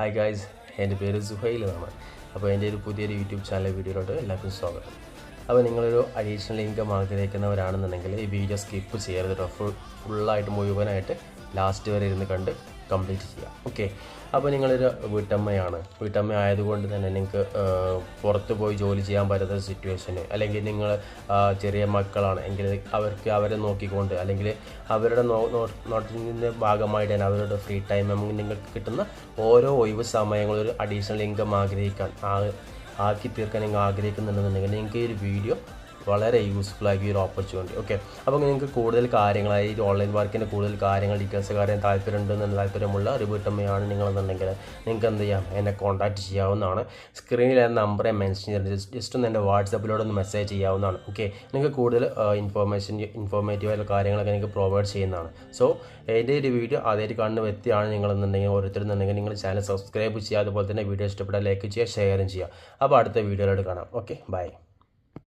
Hi guys, എൻ്റെ പേര് സുഹൈൽ എന്നാണ്. അപ്പോൾ എൻ്റെ ഒരു പുതിയൊരു യൂട്യൂബ് ചാനൽ വീഡിയോയിലോട്ട് എല്ലാവർക്കും സ്വാഗതം. അപ്പോൾ നിങ്ങളൊരു അഡീഷണൽ ഇൻകം ആഗ്രഹിക്കുന്നവരാണെന്നുണ്ടെങ്കിൽ ഈ വീഡിയോ സ്കിപ്പ് ചെയ്യരുത് കേട്ടോ. ഫുള്ളായിട്ട് മുഴുവനായിട്ട് ലാസ്റ്റ് വരെ ഇരുന്ന് കണ്ട് കംപ്ലീറ്റ് ചെയ്യാം. ഓക്കെ, അപ്പോൾ നിങ്ങളൊരു വീട്ടമ്മ ആയതുകൊണ്ട് തന്നെ നിങ്ങൾക്ക് പുറത്ത് പോയി ജോലി ചെയ്യാൻ പറ്റാത്ത സിറ്റുവേഷന്, അല്ലെങ്കിൽ നിങ്ങൾ ചെറിയ മക്കളാണ് എങ്കിൽ അവരെ നോക്കിക്കൊണ്ട്, അല്ലെങ്കിൽ അവരുടെ നോട്ടിൻ്റെ ഭാഗമായിട്ട് തന്നെ അവരുടെ ഫ്രീ ടൈം നിങ്ങൾക്ക് കിട്ടുന്ന ഓരോ ഒഴിവ് സമയങ്ങളും ഒരു അഡീഷണൽ ഇൻകം ആക്കി തീർക്കാൻ നിങ്ങൾ ആഗ്രഹിക്കുന്നുണ്ടെന്നുണ്ടെങ്കിൽ നിങ്ങൾക്ക് ഈ ഒരു വീഡിയോ വളരെ യൂസ്ഫുൾ ആക്കി ഒരു ഓപ്പർച്യൂണിറ്റി. ഓക്കെ, അപ്പോൾ നിങ്ങൾക്ക് കൂടുതൽ കാര്യങ്ങളായി ഈ ഓൺലൈൻ വർക്കിൻ്റെ കൂടുതൽ ഡീറ്റെയിൽസ് താല്പര്യമുള്ള ഒരു വീട്ടമ്മയാണ് നിങ്ങളെന്നുണ്ടെങ്കിൽ നിങ്ങൾക്ക് എന്ത് ചെയ്യാം, എന്നെ കോൺടാക്റ്റ് ചെയ്യാവുന്നതാണ്. സ്ക്രീനിൽ ആ നമ്പറെ മെൻഷൻ ചെയ്തിട്ട് ജസ്റ്റ് ഒന്ന് എൻ്റെ വാട്സാപ്പിലൂടെ ഒന്ന് മെസ്സേജ് ചെയ്യാവുന്നതാണ്. ഓക്കെ, നിങ്ങൾക്ക് കൂടുതൽ ഇൻഫോർമേറ്റീവായിട്ടുള്ള കാര്യങ്ങളൊക്കെ നിങ്ങൾക്ക് പ്രൊവൈഡ് ചെയ്യുന്നതാണ്. സോ എൻ്റെ ഒരു വീഡിയോ ആദ്യമായിട്ട് കാണുന്ന വ്യക്തിയാണ് നിങ്ങളെന്നുണ്ടെങ്കിൽ ഓരോരുത്തരുന്നുണ്ടെങ്കിൽ നിങ്ങൾ ചാനൽ സബ്സ്ക്രൈബ് ചെയ്യുക, അതുപോലെ തന്നെ വീഡിയോ ഇഷ്ടപ്പെട്ടാൽ ലൈക്ക് ചെയ്യുക, ഷെയറും ചെയ്യുക. അപ്പോൾ അടുത്ത വീഡിയോയിലോട്ട് കാണാം. Okay, by.